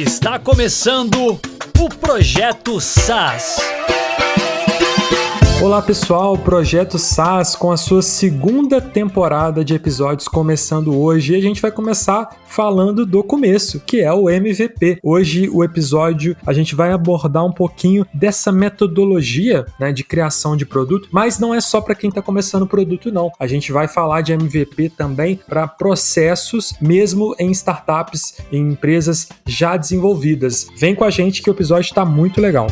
Está começando o Projeto SAS. Olá pessoal, Projeto SAS com a sua segunda temporada de episódios começando hoje, e a gente vai começar falando do começo, que é o MVP. Hoje o episódio a gente vai abordar um pouquinho dessa metodologia, né, de criação de produto, mas não é só para quem está começando o produto não. A gente vai falar de MVP também para processos, mesmo em startups, em empresas já desenvolvidas. Vem com a gente que o episódio está muito legal.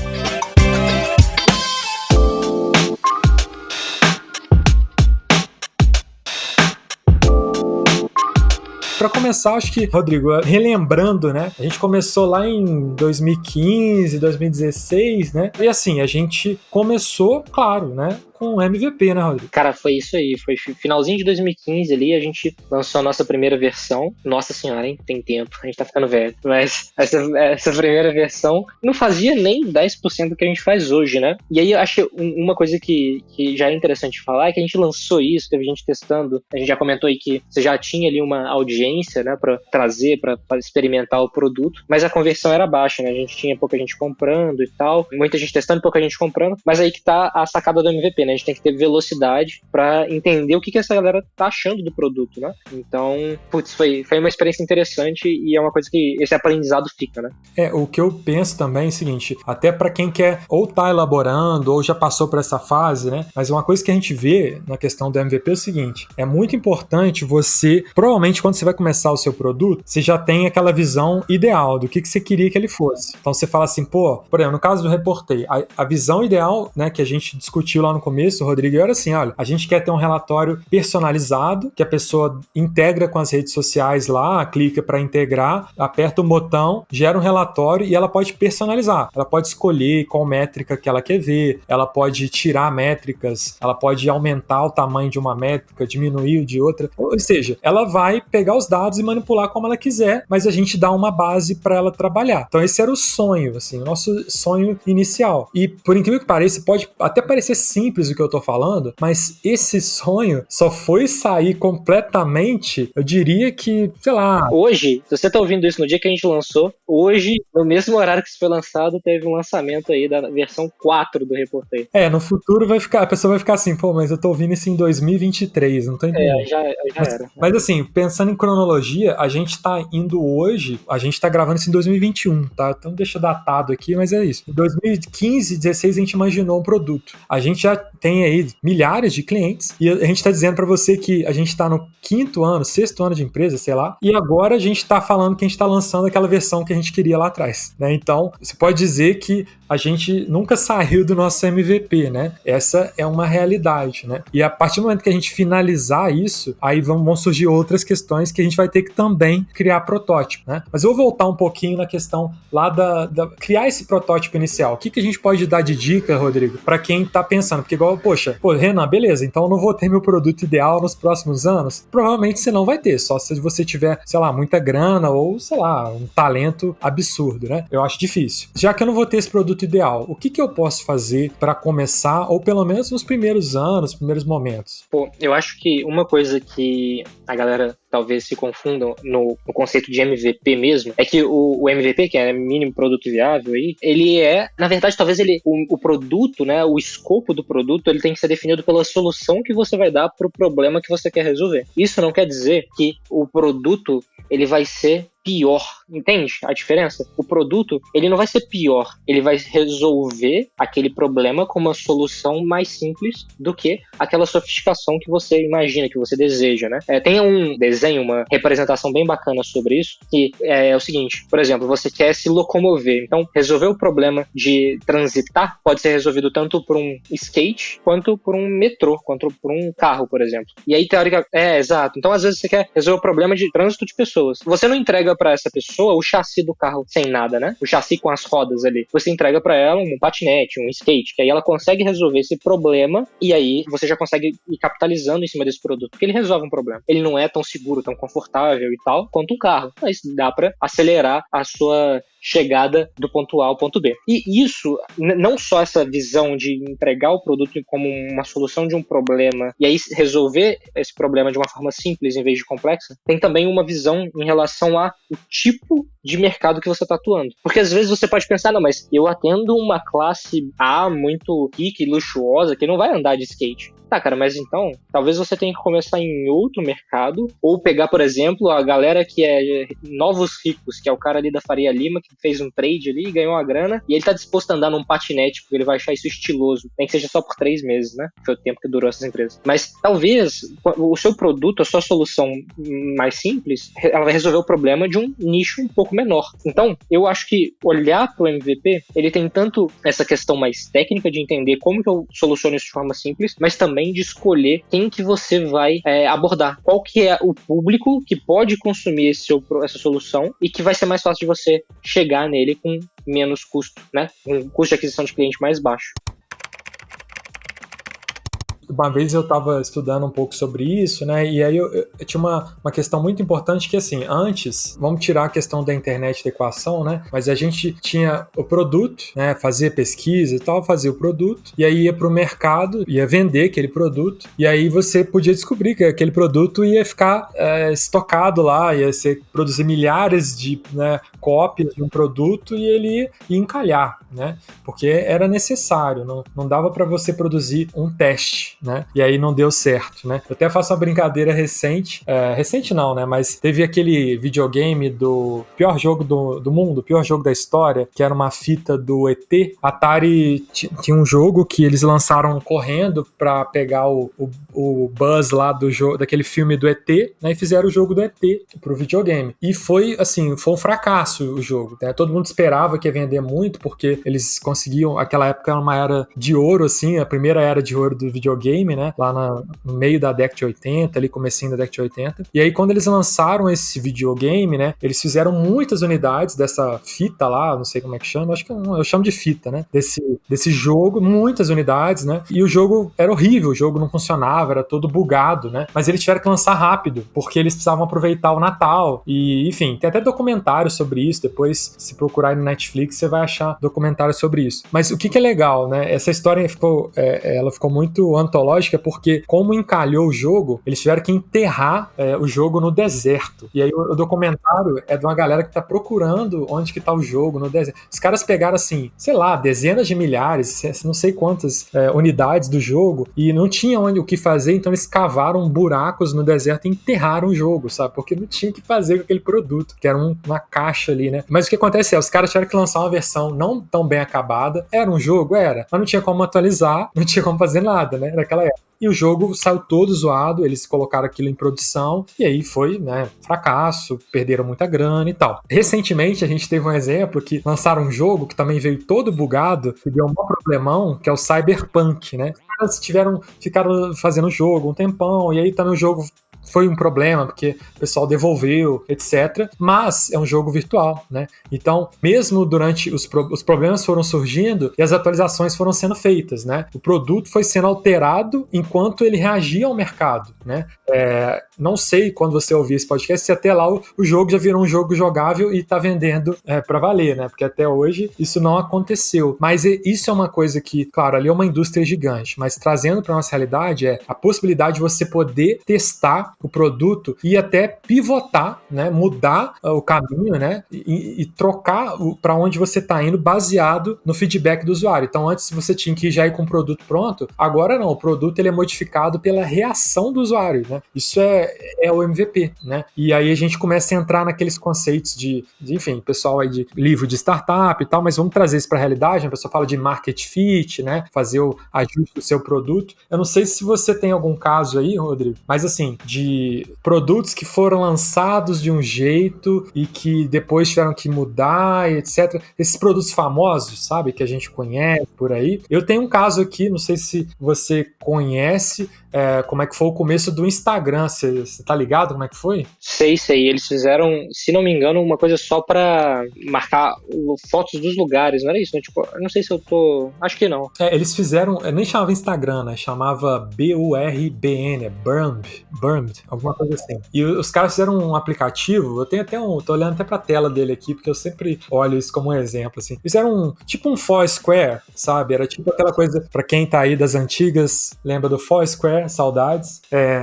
Para começar, acho que, Rodrigo, relembrando, né? A gente começou lá em 2015, 2016, né? E assim, a gente começou, claro, né? Com MVP, né, Rodrigo? Cara, foi isso aí. Foi finalzinho de 2015 ali, a gente lançou a nossa primeira versão. Nossa senhora, hein? Tem tempo. A gente tá ficando velho. Mas essa primeira versão não fazia nem 10% do que a gente faz hoje, né? E aí eu acho uma coisa que já é interessante falar é que a gente lançou isso, teve gente testando. A gente já comentou aí que você já tinha ali uma audiência, né, pra trazer, pra experimentar o produto, mas a conversão era baixa, né? A gente tinha pouca gente comprando e tal, muita gente testando, pouca gente comprando, mas aí que tá a sacada do MVP, né? A gente tem que ter velocidade pra entender o que essa galera tá achando do produto, né? Então, putz, foi uma experiência interessante e é uma coisa que esse aprendizado fica, né? O que eu penso também é o seguinte, até pra quem quer ou tá elaborando ou já passou por essa fase, né? Mas uma coisa que a gente vê na questão do MVP é o seguinte, é muito importante você, provavelmente quando você vai começar o seu produto, você já tem aquela visão ideal do que você queria que ele fosse. Então você fala assim, por exemplo, no caso do Reportei, a visão ideal, né, que a gente discutiu lá no começo, Rodrigo, era assim, olha, a gente quer ter um relatório personalizado, que a pessoa integra com as redes sociais lá, clica para integrar, aperta um botão, gera um relatório e ela pode personalizar. Ela pode escolher qual métrica que ela quer ver, ela pode tirar métricas, ela pode aumentar o tamanho de uma métrica, diminuir o de outra. Ou seja, ela vai pegar os dados e manipular como ela quiser, mas a gente dá uma base para ela trabalhar. Então esse era o sonho, assim, o nosso sonho inicial. E por incrível que pareça, pode até parecer simples o que eu tô falando, mas esse sonho só foi sair completamente, eu diria que, sei lá... Hoje, se você tá ouvindo isso no dia que a gente lançou, hoje, no mesmo horário que isso foi lançado, teve um lançamento aí da versão 4 do Reportei. No futuro a pessoa vai ficar assim, mas eu tô ouvindo isso em 2023, não tô entendendo. Já era. Mas assim, pensando em cronologia, a gente tá indo hoje, a gente tá gravando isso em 2021, tá? Então deixa datado aqui, mas é isso. Em 2015, 16 a gente imaginou um produto. A gente já tem aí milhares de clientes e a gente tá dizendo pra você que a gente tá no sexto ano de empresa, sei lá, e agora a gente tá falando que a gente tá lançando aquela versão que a gente queria lá atrás, né? Então, você pode dizer que a gente nunca saiu do nosso MVP, né? Essa é uma realidade, né? E a partir do momento que a gente finalizar isso, aí vão surgir outras questões que a gente vai ter que também criar protótipo, né? Mas eu vou voltar um pouquinho na questão lá criar esse protótipo inicial. O que a gente pode dar de dica, Rodrigo, para quem tá pensando? Porque igual, Renan, beleza, então eu não vou ter meu produto ideal nos próximos anos? Provavelmente você não vai ter, só se você tiver, sei lá, muita grana ou, sei lá, um talento absurdo, né? Eu acho difícil. Já que eu não vou ter esse produto ideal, o que eu posso fazer para começar, ou pelo menos nos primeiros anos, primeiros momentos? Eu acho que uma coisa que a galera talvez se confundam no conceito de MVP mesmo, é que o MVP, que é mínimo produto viável aí, ele é, na verdade, talvez o produto, né, o escopo do produto, ele tem que ser definido pela solução que você vai dar para o problema que você quer resolver. Isso não quer dizer que o produto, ele vai ser pior, entende a diferença? O produto, ele não vai ser pior, ele vai resolver aquele problema com uma solução mais simples do que aquela sofisticação que você imagina, que você deseja, né? Tem um desenho, uma representação bem bacana sobre isso, que é o seguinte, por exemplo, você quer se locomover, então resolver o problema de transitar pode ser resolvido tanto por um skate, quanto por um metrô, quanto por um carro, por exemplo. E aí, teoricamente, exato. Então, às vezes, você quer resolver o problema de trânsito de pessoas. Você não entrega para essa pessoa o chassi do carro sem nada, né? O chassi com as rodas ali. Você entrega para ela um patinete, um skate, que aí ela consegue resolver esse problema e aí você já consegue ir capitalizando em cima desse produto, porque ele resolve um problema. Ele não é tão seguro, tão confortável e tal, quanto um carro. Mas dá para acelerar a sua chegada do ponto A ao ponto B. E isso, não só essa visão de entregar o produto como uma solução de um problema e aí resolver esse problema de uma forma simples em vez de complexa, tem também uma visão em relação ao tipo de mercado que você está atuando. Porque às vezes você pode pensar, não, mas eu atendo uma classe A muito rica e luxuosa que não vai andar de skate. Tá, cara, mas então, talvez você tenha que começar em outro mercado, ou pegar, por exemplo, a galera que é novos ricos, que é o cara ali da Faria Lima, que fez um trade ali, ganhou uma grana, e ele tá disposto a andar num patinete, porque ele vai achar isso estiloso, nem que seja só por 3 meses, né? Foi o tempo que durou essas empresas. Mas talvez o seu produto, a sua solução mais simples, ela vai resolver o problema de um nicho um pouco menor. Então, eu acho que olhar pro MVP, ele tem tanto essa questão mais técnica de entender como que eu soluciono isso de forma simples, mas também de escolher quem que você vai abordar. Qual que é o público que pode consumir essa solução e que vai ser mais fácil de você chegar nele com menos custo, né? Um custo de aquisição de cliente mais baixo. Uma vez eu estava estudando um pouco sobre isso, né? E aí eu tinha uma questão muito importante que, assim, antes, vamos tirar a questão da internet da equação, né? Mas a gente tinha o produto, né? Fazia pesquisa e tal, fazia o produto, e aí ia para o mercado, ia vender aquele produto, e aí você podia descobrir que aquele produto ia ficar estocado lá, ia produzir milhares de cópias de um produto e ele ia encalhar, né? Porque era necessário, não dava para você produzir um teste, né? E aí não deu certo, né? Eu até faço uma brincadeira recente não, né? Mas teve aquele videogame do pior jogo do mundo, pior jogo da história, que era uma fita do ET. Atari tinha um jogo que eles lançaram correndo pra pegar o buzz lá do jogo, daquele filme do ET, né? E fizeram o jogo do ET pro videogame. E foi, assim, foi um fracasso o jogo, né? Todo mundo esperava que ia vender muito, porque eles conseguiam, aquela época era uma era de ouro, assim, a primeira era de ouro do videogame, né? Lá no meio da década de 80, ali comecinho da década de 80. E aí quando eles lançaram esse videogame, né? Eles fizeram muitas unidades dessa fita lá, não sei como é que chama, acho que eu chamo de fita, né? Desse jogo, muitas unidades, né? E o jogo era horrível, o jogo não funcionava, era todo bugado, né? Mas eles tiveram que lançar rápido, porque eles precisavam aproveitar o Natal. E, enfim, tem até documentário sobre isso, depois se procurar no Netflix você vai achar documentário sobre isso. Mas o que é legal, né? Essa história ela ficou muito antológica porque, como encalhou o jogo, eles tiveram que enterrar o jogo no deserto. E aí o documentário é de uma galera que tá procurando onde que tá o jogo no deserto. Os caras pegaram, assim, sei lá, dezenas de milhares, não sei quantas unidades do jogo, e não tinha o que fazer, então eles cavaram buracos no deserto e enterraram o jogo, sabe? Porque não tinha o que fazer com aquele produto, que era uma caixa ali, né? Mas o que acontece os caras tiveram que lançar uma versão não tão bem acabada. Era um jogo? Era. Mas não tinha como atualizar, não tinha como fazer nada, né? Naquela época. E o jogo saiu todo zoado, eles colocaram aquilo em produção, e aí foi, né, fracasso, perderam muita grana e tal. Recentemente, a gente teve um exemplo que lançaram um jogo que também veio todo bugado, que deu um problemão, que é o Cyberpunk, né? Os caras ficaram fazendo o jogo um tempão, e aí também o jogo foi um problema, porque o pessoal devolveu, etc. Mas é um jogo virtual, né? Então, mesmo durante os problemas foram surgindo e as atualizações foram sendo feitas, né? O produto foi sendo alterado enquanto ele reagia ao mercado, né? Não sei quando você ouvir esse podcast se até lá o jogo já virou um jogo jogável e tá vendendo pra valer, né? Porque até hoje isso não aconteceu. Mas isso é uma coisa que, claro, ali é uma indústria gigante, mas trazendo pra nossa realidade a possibilidade de você poder testar o produto e até pivotar, né, mudar o caminho, né, e trocar para onde você está indo baseado no feedback do usuário. Então antes você tinha que já ir com o produto pronto, agora não, o produto ele é modificado pela reação do usuário, né? Isso é o MVP, né? E aí a gente começa a entrar naqueles conceitos de enfim, pessoal aí de livro de startup e tal, mas vamos trazer isso para a realidade, a pessoa fala de market fit, né, fazer o ajuste do seu produto. Eu não sei se você tem algum caso aí, Rodrigo, mas assim, de produtos que foram lançados de um jeito e que depois tiveram que mudar, etc. Esses produtos famosos, sabe, que a gente conhece por aí. Eu tenho um caso aqui, não sei se você conhece, como é que foi o começo do Instagram. Você tá ligado como é que foi? Sei. Eles fizeram, se não me engano, uma coisa só pra marcar fotos dos lugares, não era isso? Né? Tipo, eu não sei se eu tô... Acho que não. Eles fizeram, nem chamava Instagram, né? Chamava BURBN, Burned, alguma coisa assim. E os caras fizeram um aplicativo, eu tenho até tô olhando até pra tela dele aqui, porque eu sempre olho isso como um exemplo, assim. Fizeram tipo um Foursquare, sabe? Era tipo aquela coisa, pra quem tá aí das antigas, lembra do Foursquare, saudades.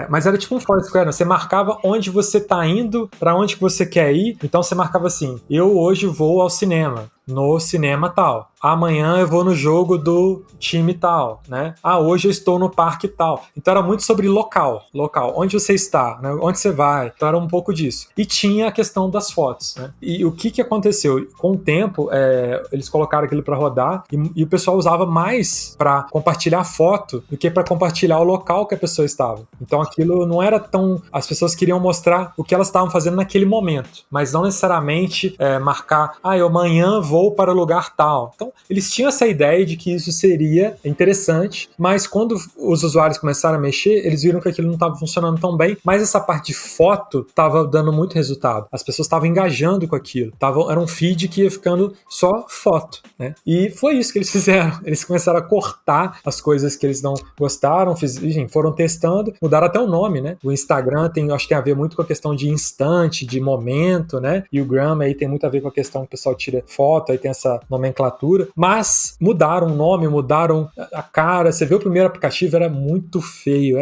Mas era tipo um Foursquare, né? Você marcava onde você tá indo, pra onde que você quer ir, então você marcava assim, eu hoje vou ao cinema, no cinema tal. Amanhã eu vou no jogo do time tal, né? Hoje eu estou no parque tal. Então era muito sobre local, onde você está, né? Onde você vai. Então era um pouco disso. E tinha a questão das fotos, né? E o que aconteceu? Com o tempo, eles colocaram aquilo para rodar e o pessoal usava mais para compartilhar foto do que para compartilhar o local que a pessoa estava. Então aquilo não era tão... As pessoas queriam mostrar o que elas estavam fazendo naquele momento, mas não necessariamente marcar, eu amanhã vou para o lugar tal. Então, eles tinham essa ideia de que isso seria interessante, mas quando os usuários começaram a mexer, eles viram que aquilo não estava funcionando tão bem, mas essa parte de foto estava dando muito resultado. As pessoas estavam engajando com aquilo. Era um feed que ia ficando só foto, né? E foi isso que eles fizeram. Eles começaram a cortar as coisas que eles não gostaram, foram testando, mudaram até o nome, né? O Instagram acho que tem a ver muito com a questão de instante, de momento, né? E o Gram aí tem muito a ver com a questão que o pessoal tira foto, aí tem essa nomenclatura, mas mudaram o nome, mudaram a cara. Você vê o primeiro aplicativo, era muito feio.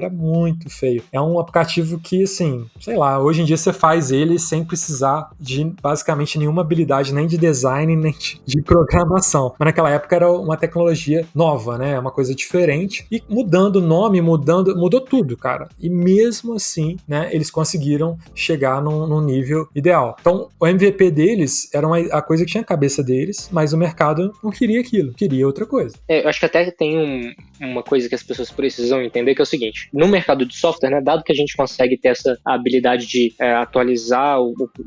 É um aplicativo que, assim, sei lá, hoje em dia você faz ele sem precisar de basicamente nenhuma habilidade, nem de design, nem de programação. Mas naquela época era uma tecnologia nova, né? Uma coisa diferente. E mudando o nome, mudou tudo, cara. E mesmo assim, né, eles conseguiram chegar num nível ideal. Então, o MVP deles era a coisa que tinha a cabeça deles, mas o mercado não queria aquilo, queria outra coisa. Eu acho que até tem uma coisa que as pessoas precisam entender, que é o seguinte: no mercado de software, né, dado que a gente consegue ter essa habilidade de atualizar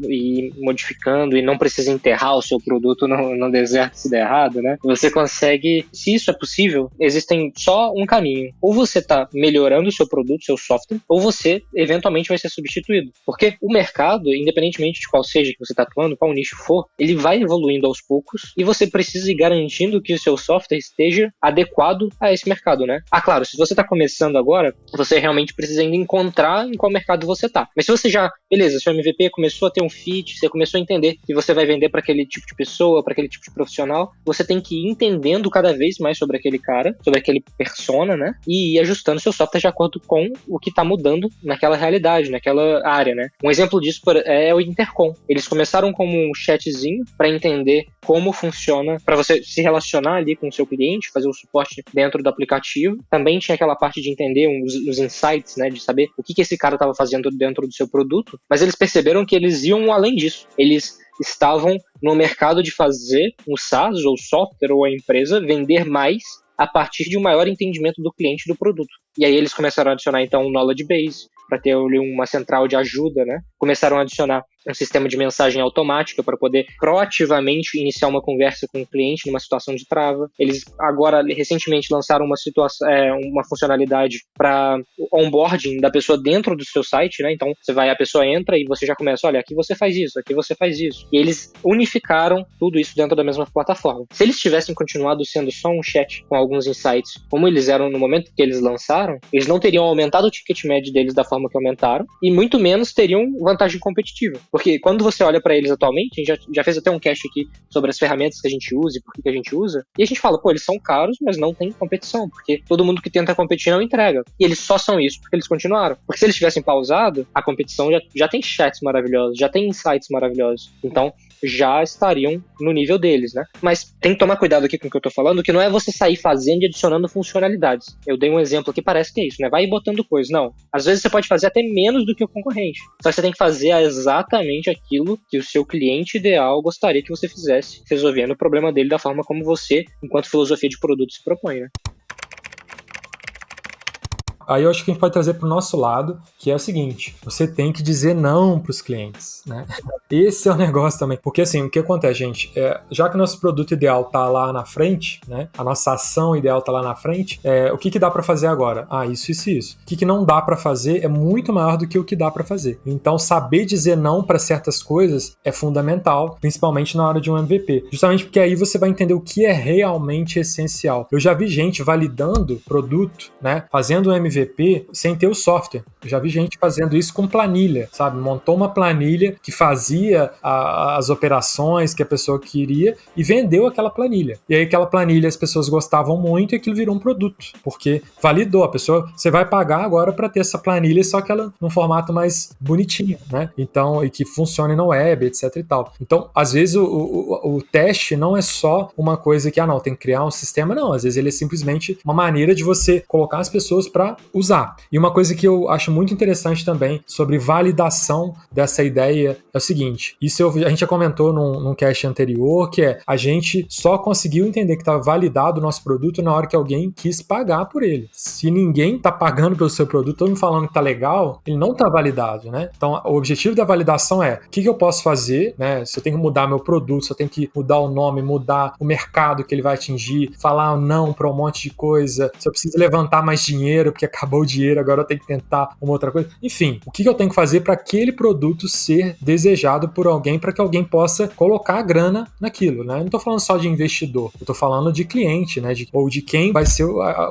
e ir modificando e não precisa enterrar o seu produto no deserto se der errado, né, você consegue, se isso é possível, existem só um caminho: ou você está melhorando o seu produto, seu software, ou você eventualmente vai ser substituído, porque o mercado, independentemente de qual seja que você está atuando, qual nicho for, ele vai evoluindo aos poucos e você precisa ir garantindo que o seu software esteja adequado a esse mercado, né? Claro, se você está começando agora, você realmente precisa ainda encontrar em qual mercado você está. Mas se você já, beleza, seu MVP começou a ter um fit, você começou a entender que você vai vender para aquele tipo de pessoa, para aquele tipo de profissional, você tem que ir entendendo cada vez mais sobre aquele cara, sobre aquele persona, né? E ir ajustando seu software de acordo com o que está mudando naquela realidade, naquela área, né? Um exemplo disso é o Intercom. Eles começaram como um chatzinho para entender como funciona, para você se relacionar ali com o seu cliente, fazer o suporte dentro do aplicativo. Também tinha aquela parte de entender os insights, né, de saber o que esse cara estava fazendo dentro do seu produto, mas eles perceberam que eles iam além disso. Eles estavam no mercado de fazer um SaaS, ou software, ou a empresa, vender mais a partir de um maior entendimento do cliente do produto. E aí eles começaram a adicionar, então, um knowledge base, para ter ali uma central de ajuda, né? Começaram a adicionar um sistema de mensagem automática para poder proativamente iniciar uma conversa com o cliente numa situação de trava. Eles agora, recentemente, lançaram uma funcionalidade para onboarding da pessoa dentro do seu site, né? Então, a pessoa entra e você já começa, olha, aqui você faz isso, aqui você faz isso. E eles unificaram tudo isso dentro da mesma plataforma. Se eles tivessem continuado sendo só um chat com alguns insights, como eles eram no momento que eles lançaram, eles não teriam aumentado o ticket médio deles da forma que aumentaram e muito menos teriam vantagem competitiva. Porque quando você olha para eles atualmente, a gente já fez até um cast aqui sobre as ferramentas que a gente usa e por que a gente usa, e a gente fala, eles são caros, mas não tem competição, porque todo mundo que tenta competir não entrega. E eles só são isso porque eles continuaram. Porque se eles tivessem pausado, a competição já tem chats maravilhosos, já tem insights maravilhosos. Então, já estariam no nível deles, né? Mas tem que tomar cuidado aqui com o que eu tô falando, que não é você sair fazendo e adicionando funcionalidades. Eu dei um exemplo aqui, parece que é isso, né? Vai botando coisa. Não. Às vezes você pode fazer até menos do que o concorrente. Só que você tem que fazer exatamente aquilo que o seu cliente ideal gostaria que você fizesse, resolvendo o problema dele da forma como você, enquanto filosofia de produto, se propõe, né? Aí eu acho que a gente pode trazer para o nosso lado, que é o seguinte, você tem que dizer não para os clientes, né? Esse é o negócio também, porque assim, o que acontece, gente, já que o nosso produto ideal tá lá na frente, né? A nossa ação ideal tá lá na frente, o que dá para fazer agora? Isso. O que não dá para fazer é muito maior do que o que dá para fazer. Então, saber dizer não para certas coisas é fundamental, principalmente na hora de um MVP. Justamente porque aí você vai entender o que é realmente essencial. Eu já vi gente validando produto, né? Fazendo um MVP sem ter o software. Eu já vi gente fazendo isso com planilha, sabe? Montou uma planilha que fazia as operações que a pessoa queria e vendeu aquela planilha. E aí aquela planilha as pessoas gostavam muito e aquilo virou um produto, porque validou a pessoa. Você vai pagar agora para ter essa planilha, só que ela num formato mais bonitinho, né? Então, e que funcione na web, etc e tal. Então, às vezes o teste não é só uma coisa que, não, tem que criar um sistema, não. Às vezes ele é simplesmente uma maneira de você colocar as pessoas para usar. E uma coisa que eu acho muito interessante também sobre validação dessa ideia é o seguinte, isso a gente já comentou num cast anterior, que a gente só conseguiu entender que estava validado o nosso produto na hora que alguém quis pagar por ele. Se ninguém tá pagando pelo seu produto, todo mundo falando que tá legal, ele não tá validado, né? Então, o objetivo da validação o que eu posso fazer, né? Se eu tenho que mudar meu produto, se eu tenho que mudar o nome, mudar o mercado que ele vai atingir, falar não para um monte de coisa, se eu preciso levantar mais dinheiro porque acabou o dinheiro, agora eu tenho que tentar uma outra coisa. Enfim, o que eu tenho que fazer para aquele produto ser desejado por alguém, para que alguém possa colocar a grana naquilo, né? Eu não tô falando só de investidor, eu tô falando de cliente, né? Ou de quem vai ser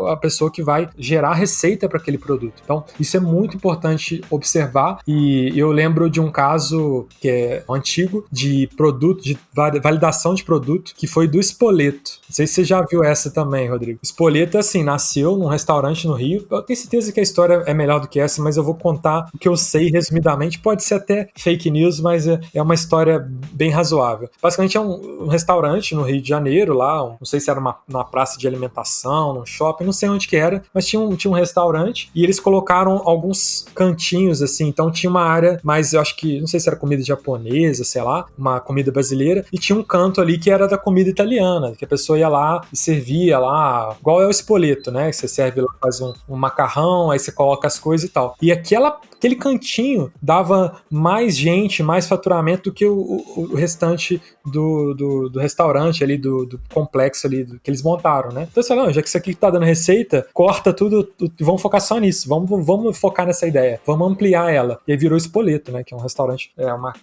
a pessoa que vai gerar receita para aquele produto. Então, isso é muito importante observar, e eu lembro de um caso que é antigo, de produto, de validação de produto, que foi do Spoleto. Não sei se você já viu essa também, Rodrigo. Spoleto, assim, nasceu num restaurante no Rio. Eu tenho certeza que a história é melhor do que essa, mas eu vou contar o que eu sei resumidamente. Pode ser até fake news, mas é uma história bem razoável. Basicamente é um restaurante no Rio de Janeiro, lá, não sei se era uma praça de alimentação, num shopping, não sei onde que era, mas tinha um restaurante e eles colocaram alguns cantinhos, assim, então tinha uma área, mas eu acho que, não sei se era comida japonesa, sei lá, uma comida brasileira, e tinha um canto ali que era da comida italiana, que a pessoa ia lá e servia lá, igual é o Spoleto, né, que você serve lá, faz um macarrão, aí você coloca as coisas e tal. E aquele cantinho dava mais gente, mais faturamento do que o restante do restaurante ali, do complexo ali que eles montaram, né? Então você fala, já que isso aqui tá dando receita, corta tudo e vamos focar só nisso, vamos focar nessa ideia, vamos ampliar ela. E aí virou Spoleto, né? Que é um restaurante,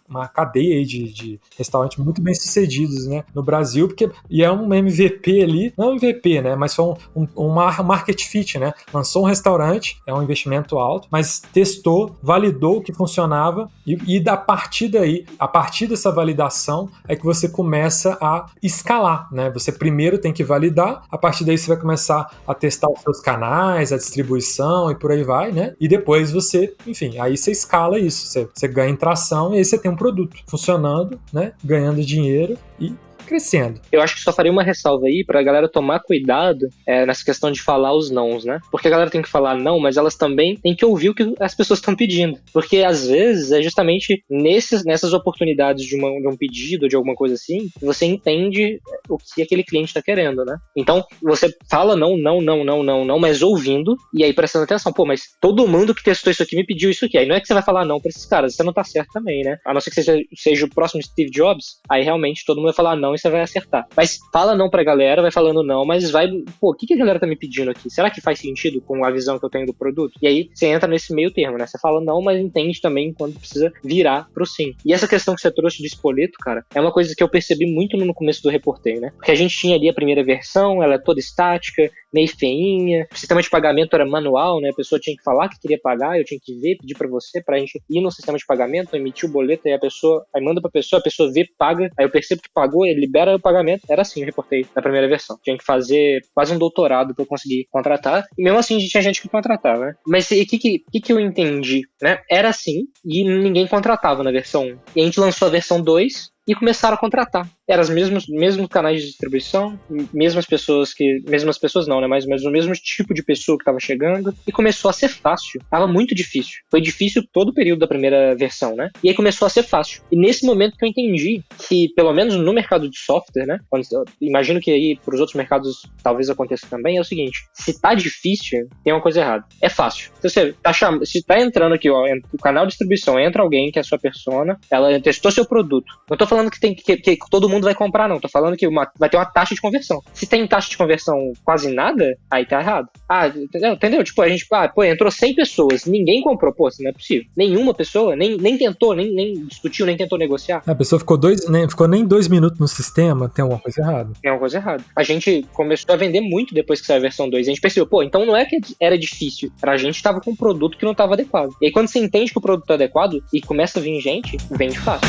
uma cadeia aí de restaurantes muito bem sucedidos, né? No Brasil, e é um MVP ali, não MVP, né? Mas foi um market fit, né? Lançou um restaurante, é um investimento alto, mas testou, validou o que funcionava e a partir daí, a partir dessa validação é que você começa a escalar, né? Você primeiro tem que validar, a partir daí você vai começar a testar os seus canais, a distribuição e por aí vai, né? E depois você, enfim, aí você escala isso, você ganha em tração e aí você tem um produto funcionando, né? Ganhando dinheiro e crescendo. Eu acho que só faria uma ressalva aí pra galera tomar cuidado nessa questão de falar os nãos, né? Porque a galera tem que falar não, mas elas também têm que ouvir o que as pessoas estão pedindo. Porque às vezes é justamente nessas oportunidades de um pedido, de alguma coisa assim, que você entende o que aquele cliente está querendo, né? Então você fala não, mas ouvindo, e aí prestando atenção, mas todo mundo que testou isso aqui me pediu isso aqui. Aí não é que você vai falar não pra esses caras, você não tá certo também, né? A não ser que você seja o próximo Steve Jobs, aí realmente todo mundo vai falar não e você vai acertar. Mas fala não pra galera, vai falando não, mas o que a galera tá me pedindo aqui? Será que faz sentido com a visão que eu tenho do produto? E aí você entra nesse meio termo, né? Você fala não, mas entende também quando precisa virar pro sim. E essa questão que você trouxe de Spoleto, cara, é uma coisa que eu percebi muito no começo do Reportei, né? Porque a gente tinha ali a primeira versão, ela é toda estática, meio feinha, o sistema de pagamento era manual, né? A pessoa tinha que falar que queria pagar, eu tinha que ver, pedir pra você, pra gente ir no sistema de pagamento, emitir o boleto, aí manda pra pessoa, a pessoa vê, paga, aí eu percebo que pagou, ele libera o pagamento. Era assim, eu reportei na primeira versão. Tinha que fazer quase um doutorado pra eu conseguir contratar, e mesmo assim tinha gente que contratava, né? Mas o que eu entendi, né? Era assim, e ninguém contratava na versão 1. E a gente lançou a versão 2, e começaram a contratar. eram os mesmos canais de distribuição, mesmas pessoas não, né? Mas o mesmo tipo de pessoa que estava chegando, e começou a ser fácil. Tava muito difícil. Foi difícil todo o período da primeira versão, né? E aí começou a ser fácil. E nesse momento que eu entendi que, pelo menos no mercado de software, né? Imagino que aí pros outros mercados talvez aconteça também, é o seguinte: se tá difícil, tem uma coisa errada. É fácil. Se tá entrando aqui, ó, o canal de distribuição, entra alguém que é a sua persona, ela testou seu produto. Não tô falando que todo mundo vai comprar, não. Tô falando que vai ter uma taxa de conversão. Se tem taxa de conversão quase nada, aí tá errado. Entendeu? Tipo, a gente, entrou 100 pessoas, ninguém comprou. Pô, isso não é possível. Nenhuma pessoa, nem tentou, nem discutiu, nem tentou negociar. A pessoa ficou nem 2 minutos no sistema, tem alguma coisa errada. Tem alguma coisa errada. A gente começou a vender muito depois que saiu a versão 2. A gente percebeu, então não é que era difícil. Pra gente tava com um produto que não tava adequado. E aí quando você entende que o produto é adequado e começa a vir gente, vende fácil.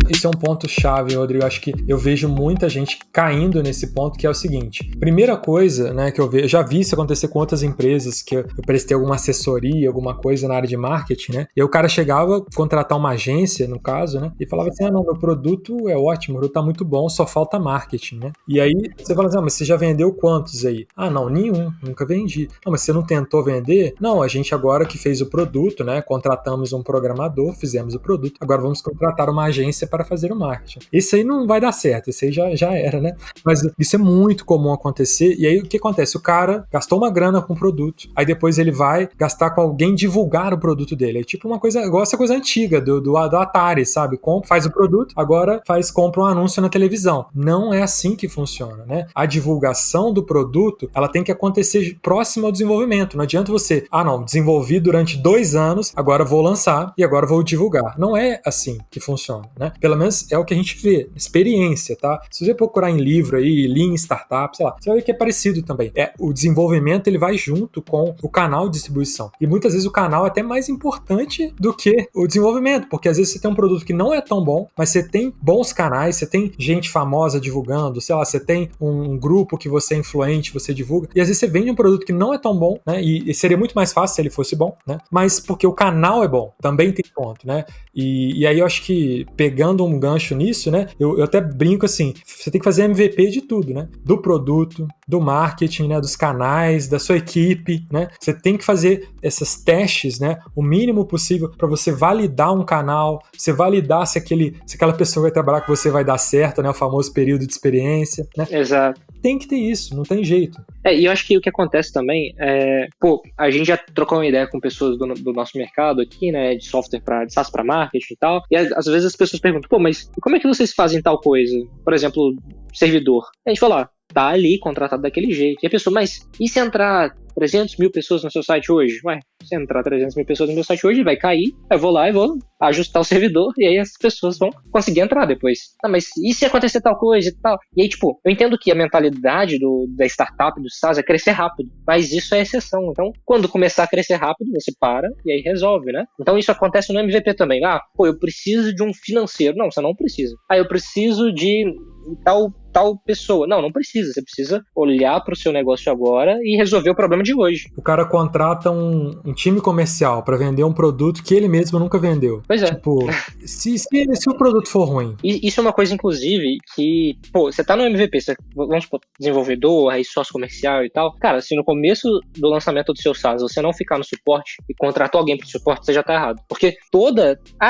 Isso é um ponto chave, Rodrigo. Acho que eu vejo muita gente caindo nesse ponto, que é o seguinte. Primeira coisa, né, que eu já vi isso acontecer com outras empresas, que eu prestei alguma assessoria, alguma coisa na área de marketing, né? E aí o cara chegava a contratar uma agência, no caso, né? E falava assim, não, meu produto é ótimo, o produto tá muito bom, só falta marketing, né? E aí você fala assim, mas você já vendeu quantos aí? Não, nenhum, nunca vendi. Não, mas você não tentou vender? Não, a gente agora que fez o produto, né? Contratamos um programador, fizemos o produto, agora vamos contratar uma agência para fazer o marketing. Isso aí não vai dar certo, isso aí já era, né? Mas isso é muito comum acontecer, e aí o que acontece? O cara gastou uma grana com o produto, aí depois ele vai gastar com alguém divulgar o produto dele. É tipo uma coisa, igual essa coisa antiga do Atari, sabe? Faz o produto, agora compra um anúncio na televisão. Não é assim que funciona, né? A divulgação do produto, ela tem que acontecer próximo ao desenvolvimento. Não adianta você, desenvolvi durante 2 anos, agora vou lançar e agora vou divulgar. Não é assim que funciona, né? Pelo menos é o que a gente vê, experiência, tá? Se você procurar em livro aí, Lean Startup, sei lá, você vai ver que é parecido também. O desenvolvimento, ele vai junto com o canal de distribuição. E muitas vezes o canal é até mais importante do que o desenvolvimento, porque às vezes você tem um produto que não é tão bom, mas você tem bons canais, você tem gente famosa divulgando, sei lá, você tem um grupo que você é influente, você divulga, e às vezes você vende um produto que não é tão bom, né? E seria muito mais fácil se ele fosse bom, né? Mas porque o canal é bom, também tem ponto, né? E aí eu acho que, pegando um gancho nisso, né? Eu até brinco assim, você tem que fazer MVP de tudo, né? Do produto, do marketing, né? Dos canais, da sua equipe, né? Você tem que fazer esses testes, né? O mínimo possível para você validar um canal, você validar se aquela pessoa vai trabalhar com você vai dar certo, né? O famoso período de experiência, né? Exato. Tem que ter isso, não tem jeito. E eu acho que o que acontece também a gente já trocou uma ideia com pessoas do nosso mercado aqui, né, de software de SaaS para marketing e tal, e às vezes as pessoas perguntam, mas como é que vocês fazem tal coisa? Por exemplo, servidor. A gente fala, tá ali contratado daquele jeito. E a pessoa, mas e se entrar 300 mil pessoas no seu site hoje? Se entrar 300 mil pessoas no meu site hoje, vai cair, eu vou lá e vou ajustar o servidor, e aí as pessoas vão conseguir entrar depois. Mas e se acontecer tal coisa e tal? E aí, tipo, eu entendo que a mentalidade da startup, do SaaS, é crescer rápido, mas isso é exceção. Então, quando começar a crescer rápido, você para e aí resolve, né? Então isso acontece no MVP também. Eu preciso de um financeiro. Não, você não precisa. Eu preciso de tal pessoa. Não precisa. Você precisa olhar para o seu negócio agora e resolver o problema de hoje. O cara contrata um time comercial para vender um produto que ele mesmo nunca vendeu. Pois é. Tipo, se o produto for ruim. Isso é uma coisa, inclusive, que, você tá no MVP, vamos supor, desenvolvedor, aí sócio comercial e tal. Cara, se no começo do lançamento do seu SaaS você não ficar no suporte e contratou alguém pro suporte, você já tá errado. Porque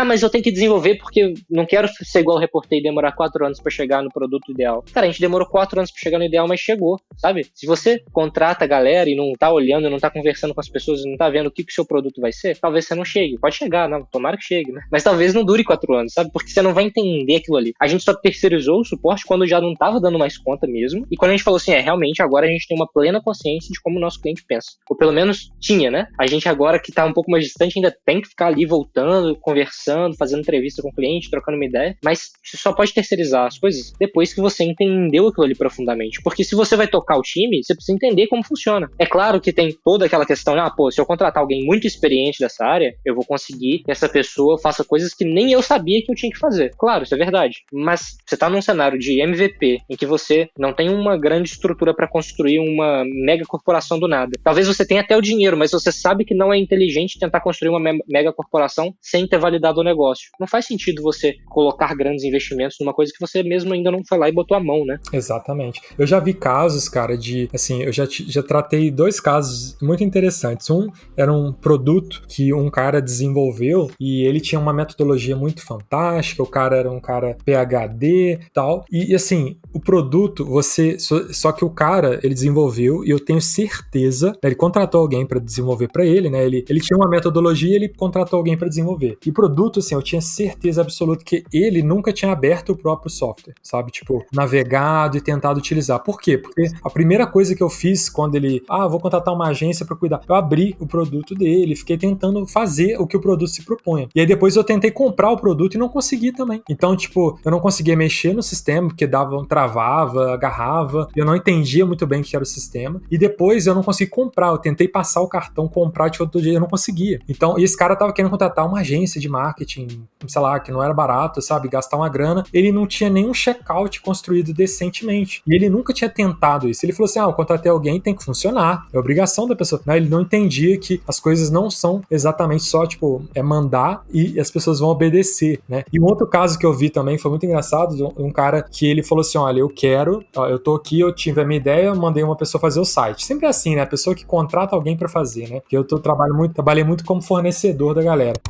mas eu tenho que desenvolver porque não quero ser igual o Reportei e demorar 4 anos para chegar no produto ideal. Cara, a gente demorou 4 anos pra chegar no ideal, mas chegou, sabe? Se você contrata a galera e não tá olhando, não tá conversando com as pessoas, não tá vendo o que o seu produto vai ser, talvez você não chegue. Pode chegar, não, tomara que chegue, né? Mas talvez não dure 4 anos, sabe? Porque você não vai entender aquilo ali. A gente só terceirizou o suporte quando já não tava dando mais conta mesmo, e quando a gente falou assim, realmente agora a gente tem uma plena consciência de como o nosso cliente pensa. Ou pelo menos tinha, né? A gente agora que tá um pouco mais distante ainda tem que ficar ali voltando, conversando, fazendo entrevista com o cliente, trocando uma ideia, mas você só pode terceirizar as coisas depois que você entender entendeu aquilo ali profundamente. Porque se você vai tocar o time, você precisa entender como funciona. É claro que tem toda aquela questão, se eu contratar alguém muito experiente dessa área, eu vou conseguir que essa pessoa faça coisas que nem eu sabia que eu tinha que fazer. Claro, isso é verdade. Mas você tá num cenário de MVP, em que você não tem uma grande estrutura para construir uma mega corporação do nada. Talvez você tenha até o dinheiro, mas você sabe que não é inteligente tentar construir uma mega corporação sem ter validado o negócio. Não faz sentido você colocar grandes investimentos numa coisa que você mesmo ainda não foi lá e botou a mão, né? Exatamente. Eu já vi casos, cara, eu já tratei 2 casos muito interessantes. Um era um produto que um cara desenvolveu e ele tinha uma metodologia muito fantástica, o cara era um cara PhD e tal, e assim, o produto, só que o cara, ele desenvolveu, e eu tenho certeza, ele contratou alguém para desenvolver para ele, né, ele tinha uma metodologia, ele contratou alguém para desenvolver. E o produto, assim, eu tinha certeza absoluta que ele nunca tinha aberto o próprio software, sabe, tipo, navegado e tentado utilizar. Por quê? Porque a primeira coisa que eu fiz quando ele, vou contratar uma agência para cuidar, eu abri o produto dele, fiquei tentando fazer o que o produto se propunha. E aí depois eu tentei comprar o produto e não consegui também. Então, tipo, eu não conseguia mexer no sistema, porque travava, agarrava, eu não entendia muito bem o que era o sistema. E depois eu não consegui comprar, eu tentei passar o cartão, comprar de outro dia, eu não conseguia. Então, e esse cara tava querendo contratar uma agência de marketing, sei lá, que não era barato, sabe, gastar uma grana. Ele não tinha nenhum checkout construído decentemente. E ele nunca tinha tentado isso. Ele falou assim, eu contratei alguém, tem que funcionar. É obrigação da pessoa. Ele não entendia que as coisas não são exatamente só, tipo, mandar e as pessoas vão obedecer, né? E um outro caso que eu vi também foi muito engraçado, de um cara que ele falou assim, olha, eu tô aqui, eu tive a minha ideia, eu mandei uma pessoa fazer o site. Sempre é assim, né? A pessoa que contrata alguém pra fazer, né? Porque eu trabalhei muito como fornecedor da galera.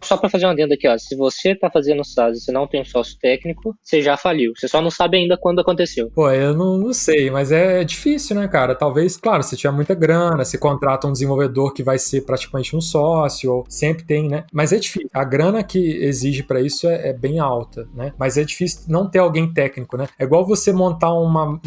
Só para fazer uma adenda aqui, se você tá fazendo SaaS e você não tem um sócio técnico, você já faliu. Você só não sabe ainda quando aconteceu. Pô, eu não sei, mas é difícil, né, cara? Talvez, claro, se tiver muita grana, se contrata um desenvolvedor que vai ser praticamente um sócio, ou sempre tem, né? Mas é difícil. A grana que exige para isso é bem alta, né? Mas é difícil não ter alguém técnico, né? É igual você montar uma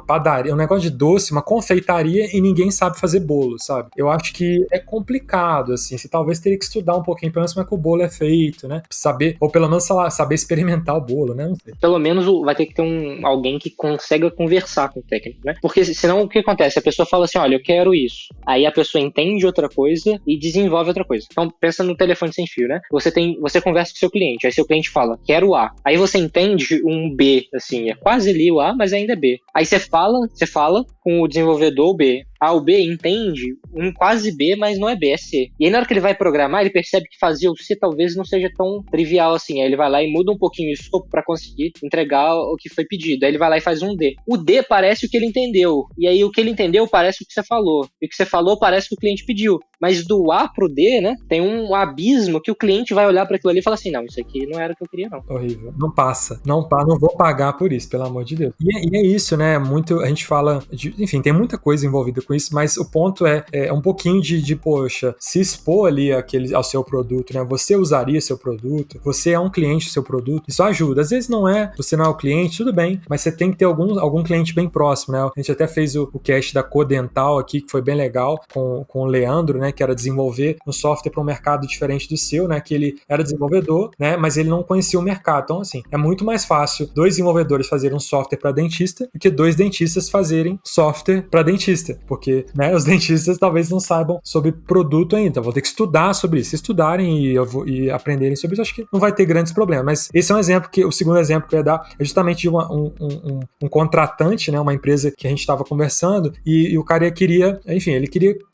padaria, um negócio de doce, uma confeitaria e ninguém sabe fazer bolo, sabe? Eu acho que é complicado, assim. Você talvez teria que estudar um pouquinho, pelo menos como é que o bolo é feito, né? Saber, ou pelo menos, sei lá, saber experimentar o bolo, né? Não sei. Pelo menos vai ter que ter alguém que consiga conversar com o técnico, né? Porque senão o que acontece? A pessoa fala assim, olha, eu quero isso. Aí a pessoa entende outra coisa e desenvolve outra coisa. Então pensa no telefone sem fio, né? Você conversa com seu cliente, aí seu cliente fala, quero A. Aí você entende um B, assim, é quase ali o A, mas ainda é B. Aí você fala com o desenvolvedor B. O B entende um quase B, mas não é B, é C. E aí na hora que ele vai programar, ele percebe que fazer o C talvez não seja tão trivial assim. Aí ele vai lá e muda um pouquinho o escopo para conseguir entregar o que foi pedido. Aí ele vai lá e faz um D. O D parece o que ele entendeu. E aí o que ele entendeu parece o que você falou. E o que você falou parece o que o cliente pediu. Mas do A pro D, né, tem um abismo que o cliente vai olhar para aquilo ali e falar assim, não, isso aqui não era o que eu queria, não. Horrível. Não passa. Não vou pagar por isso, pelo amor de Deus. E é isso, né? A gente fala, enfim, tem muita coisa envolvida com isso, mas o ponto é um pouquinho poxa, se expor ali ao seu produto, né? Você usaria seu produto, você é um cliente do seu produto, isso ajuda. Às vezes você não é o cliente, tudo bem, mas você tem que ter algum cliente bem próximo, né? A gente até fez o cast da Codental aqui, que foi bem legal, com o Leandro, né? Que era desenvolver um software para um mercado diferente do seu, né? Que ele era desenvolvedor, né? Mas ele não conhecia o mercado. Então, assim, é muito mais fácil 2 desenvolvedores fazerem um software para dentista do que 2 dentistas fazerem software para dentista, porque, né, os dentistas talvez não saibam sobre produto ainda, vão ter que estudar sobre isso. Se estudarem e aprenderem sobre isso, acho que não vai ter grandes problemas. Mas esse é um exemplo o segundo exemplo que eu ia dar é justamente de um contratante, né, uma empresa que a gente estava conversando e o cara queria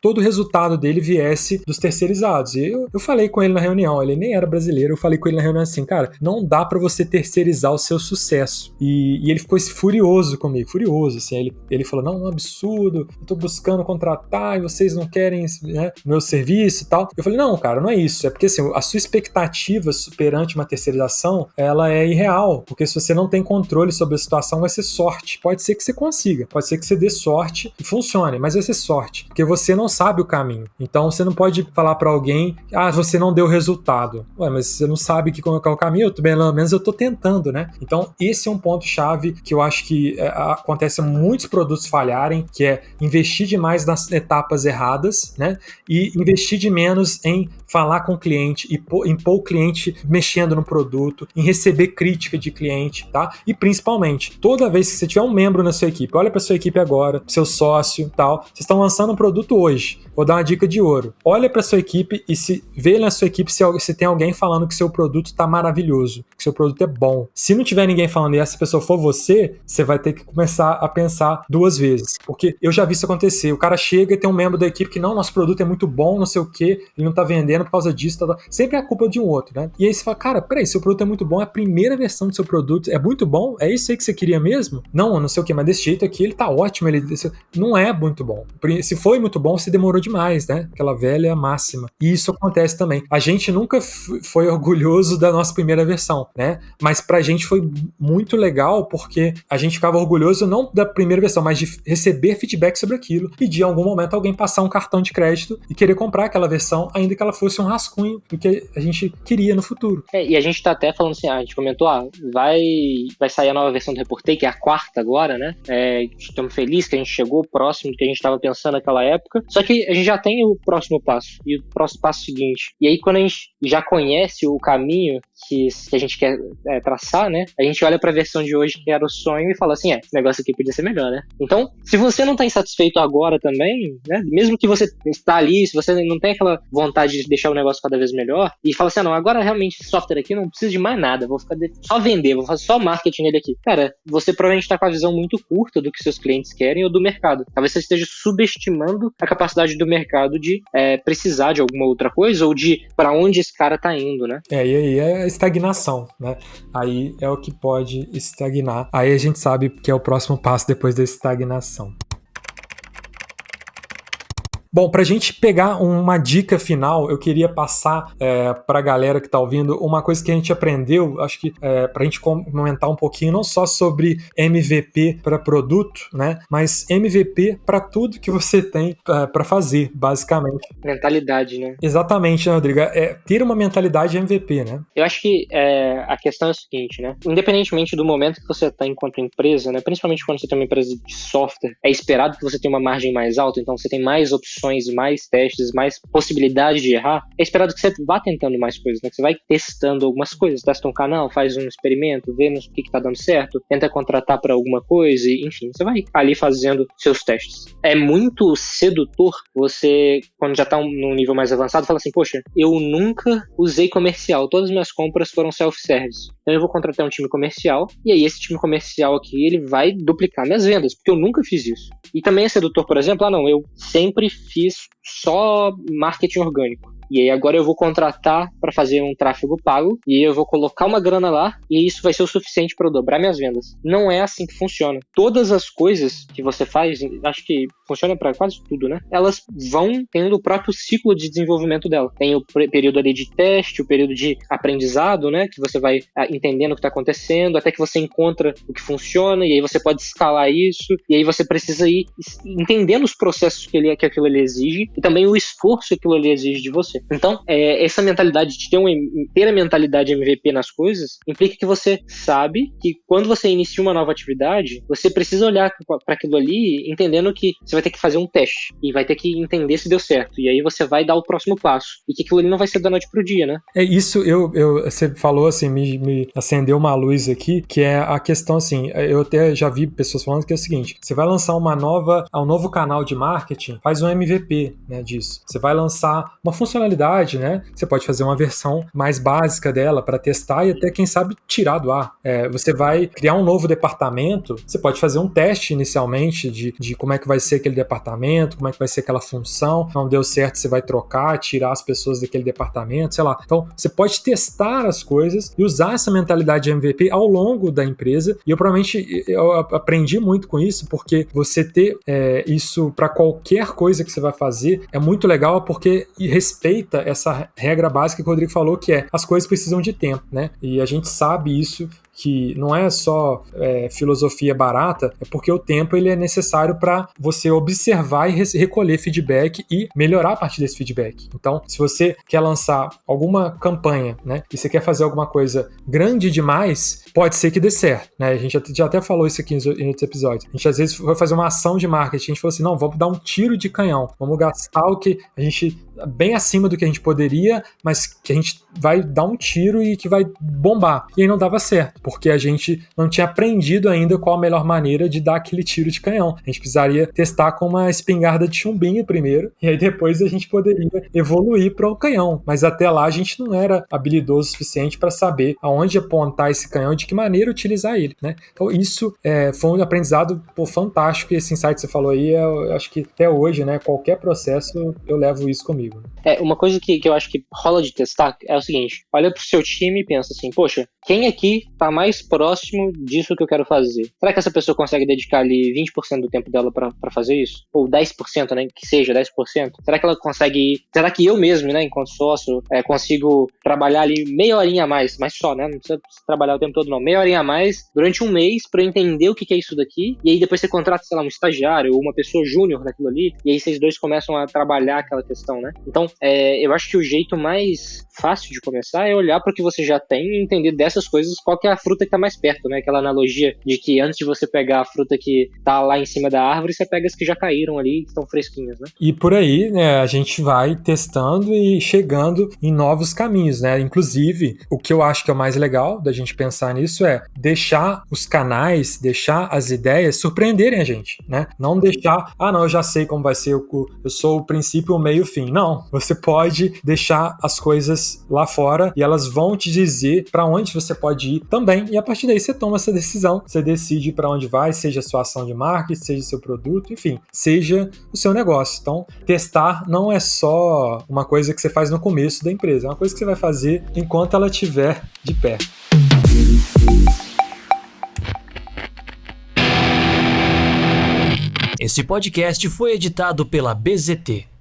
todo o resultado dele viesse dos terceirizados. E eu falei com ele na reunião, ele nem era brasileiro, eu falei com ele na reunião assim, cara, não dá pra você terceirizar o seu sucesso. E ele ficou furioso comigo, assim, ele falou, não, é um absurdo, eu tô buscando contratar e vocês não querem, né, meu serviço e tal. Eu falei, não, cara, não é isso, é porque assim, a sua expectativa perante uma terceirização, ela é irreal, porque se você não tem controle sobre a situação, vai ser sorte. Pode ser que você consiga, pode ser que você dê sorte e funcione, mas vai ser sorte, porque você não sabe o caminho. Então você não pode falar para alguém, você não deu resultado. Ué, mas você não sabe que qual é o caminho, pelo menos eu tô tentando, né? Então esse é um ponto-chave que eu acho que acontece muitos produtos falharem, que é investir demais nas etapas erradas, né? E investir de menos em falar com o cliente, em pôr o cliente mexendo no produto, em receber crítica de cliente, tá? E principalmente, toda vez que você tiver um membro na sua equipe, olha para sua equipe agora, seu sócio, tal, vocês estão lançando um produto hoje, vou dar uma dica de ouro. Olha para sua equipe e vê na sua equipe se tem alguém falando que seu produto está maravilhoso, que seu produto é bom. Se não tiver ninguém falando e essa pessoa for você vai ter que começar a pensar duas vezes, porque eu já vi isso acontecer. O cara chega e tem um membro da equipe que não, nosso produto é muito bom, não sei o que, ele não tá vendendo por causa disso, sempre é a culpa de um outro, né? E aí você fala, cara, peraí, seu produto é muito bom, a primeira versão do seu produto é muito bom, é isso aí que você queria mesmo? Não sei o que, mas desse jeito aqui ele tá ótimo, ele não é muito bom. Se foi muito bom, você demorou demais, né? Aquela velha máxima. E isso acontece também. A gente nunca foi orgulhoso da nossa primeira versão, né? Mas pra gente foi muito legal porque a gente ficava orgulhoso não da primeira versão, mas de receber feedback sobre aquilo e de em algum momento alguém passar um cartão de crédito e querer comprar aquela versão, ainda que ela fosse um rascunho do que a gente queria no futuro. E a gente tá até falando assim, a gente comentou, vai sair a nova versão do Reportei, que é a quarta agora, né? Estamos felizes que a gente chegou próximo do que a gente estava pensando naquela época, só que a gente já tem o próximo passo, e o próximo passo seguinte. E aí quando a gente já conhece o caminho que a gente quer traçar, né? A gente olha pra versão de hoje, que era o sonho, e fala assim, esse negócio aqui podia ser melhor, né? Então, se você não tá insatisfeito agora também, né? Mesmo que você está ali, se você não tem aquela vontade de deixar o negócio cada vez melhor, e fala assim, não, agora realmente esse software aqui não precisa de mais nada, vou ficar só vender, vou fazer só marketing nele aqui. Cara, você provavelmente tá com a visão muito curta do que seus clientes querem ou do mercado. Talvez você esteja subestimando a capacidade do mercado de precisar de alguma outra coisa ou de pra onde esse cara tá indo, né? E aí é estagnação, né? Aí é o que pode estagnar. Aí a gente sabe que é o próximo passo depois da estagnação. Bom, pra gente pegar uma dica final, eu queria passar pra galera que tá ouvindo uma coisa que a gente aprendeu, acho que pra gente comentar um pouquinho, não só sobre MVP para produto, né, mas MVP para tudo que você tem pra fazer, basicamente. Mentalidade, né? Exatamente, né, Rodrigo? Ter uma mentalidade MVP, né? Eu acho que a questão é a seguinte, né? Independentemente do momento que você tá enquanto empresa, né, principalmente quando você tem uma empresa de software, é esperado que você tenha uma margem mais alta, então você tem mais opções, mais testes, mais possibilidade de errar, é esperado que você vá tentando mais coisas, né? Que você vai testando algumas coisas, testa um canal, faz um experimento, vê o que tá dando certo, tenta contratar para alguma coisa, e, enfim, você vai ali fazendo seus testes. É muito sedutor você, quando já tá num nível mais avançado, fala assim, poxa, eu nunca usei comercial, todas as minhas compras foram self-service, então eu vou contratar um time comercial, e aí esse time comercial aqui, ele vai duplicar minhas vendas, porque eu nunca fiz isso. E também é sedutor, por exemplo, eu sempre fiz só marketing orgânico. E aí agora eu vou contratar para fazer um tráfego pago e eu vou colocar uma grana lá e isso vai ser o suficiente para eu dobrar minhas vendas. Não é assim que funciona. Todas as coisas que você faz, acho que funciona para quase tudo, né? Elas vão tendo o próprio ciclo de desenvolvimento dela. Tem o período ali de teste, o período de aprendizado, né? Que você vai entendendo o que está acontecendo, até que você encontra o que funciona e aí você pode escalar isso e aí você precisa ir entendendo os processos que aquilo ali exige e também o esforço que aquilo ali exige de você. Então, essa mentalidade de ter a mentalidade MVP nas coisas implica que você sabe que quando você inicia uma nova atividade, você precisa olhar para aquilo ali entendendo que você vai ter que fazer um teste e vai ter que entender se deu certo. E aí você vai dar o próximo passo. E que aquilo ali não vai ser da noite pro dia, né? Isso, você falou assim, me acendeu uma luz aqui, que é a questão assim, eu até já vi pessoas falando que é o seguinte, você vai lançar um novo canal de marketing, faz um MVP, né, disso. Você vai lançar uma funcionalidade, né? Você pode fazer uma versão mais básica dela para testar e até, quem sabe, tirar do ar. Você vai criar um novo departamento, você pode fazer um teste inicialmente de como é que vai ser aquele departamento, como é que vai ser aquela função, não deu certo, você vai trocar, tirar as pessoas daquele departamento, sei lá. Então, você pode testar as coisas e usar essa mentalidade de MVP ao longo da empresa, e eu aprendi muito com isso, porque você ter isso para qualquer coisa que você vai fazer é muito legal, porque respeita essa regra básica que o Rodrigo falou, que as coisas precisam de tempo, né? E a gente sabe isso que não é só filosofia barata, é porque o tempo ele é necessário para você observar e recolher feedback e melhorar a partir desse feedback. Então, se você quer lançar alguma campanha, né, e você quer fazer alguma coisa grande demais, pode ser que dê certo, né? A gente já até falou isso aqui em outros episódios. A gente às vezes foi fazer uma ação de marketing, a gente falou assim, não, vamos dar um tiro de canhão, vamos gastar o que a gente bem acima do que a gente poderia, mas que a gente vai dar um tiro e que vai bombar. E aí não dava certo, porque a gente não tinha aprendido ainda qual a melhor maneira de dar aquele tiro de canhão. A gente precisaria testar com uma espingarda de chumbinho primeiro, e aí depois a gente poderia evoluir para um canhão. Mas até lá a gente não era habilidoso o suficiente para saber aonde apontar esse canhão e de que maneira utilizar ele, né? Então isso foi um aprendizado fantástico, e esse insight que você falou aí, eu acho que até hoje, né, qualquer processo eu levo isso comigo. Uma coisa que eu acho que rola de testar é o seguinte: olha pro seu time e pensa assim, poxa, quem aqui tá mais próximo disso que eu quero fazer? Será que essa pessoa consegue dedicar ali 20% do tempo dela pra fazer isso? Ou 10%, né? Que seja 10%? Será que ela consegue... Será que eu mesmo, né, enquanto sócio, consigo trabalhar ali meia horinha a mais, mas só, né? Não precisa trabalhar o tempo todo, não. Meia horinha a mais durante um mês pra eu entender o que é isso daqui, e aí depois você contrata, sei lá, um estagiário ou uma pessoa júnior naquilo ali, e aí vocês dois começam a trabalhar aquela questão, né? Então, eu acho que o jeito mais fácil de começar é olhar para o que você já tem e entender dessas coisas qual que é a fruta que tá mais perto, né? Aquela analogia de que antes de você pegar a fruta que tá lá em cima da árvore, você pega as que já caíram ali, que estão fresquinhas, né? E por aí, né, a gente vai testando e chegando em novos caminhos, né? Inclusive, o que eu acho que é o mais legal da gente pensar nisso é deixar os canais, deixar as ideias surpreenderem a gente, né? Não deixar, não, eu já sei como vai ser, eu sou o princípio, o meio, o fim. Não, você pode deixar as coisas lá fora e elas vão te dizer para onde você pode ir também, e a partir daí você toma essa decisão, você decide para onde vai, seja a sua ação de marketing, seja o seu produto, enfim, seja o seu negócio. Então, testar não é só uma coisa que você faz no começo da empresa, é uma coisa que você vai fazer enquanto ela estiver de pé. Esse podcast foi editado pela BZT.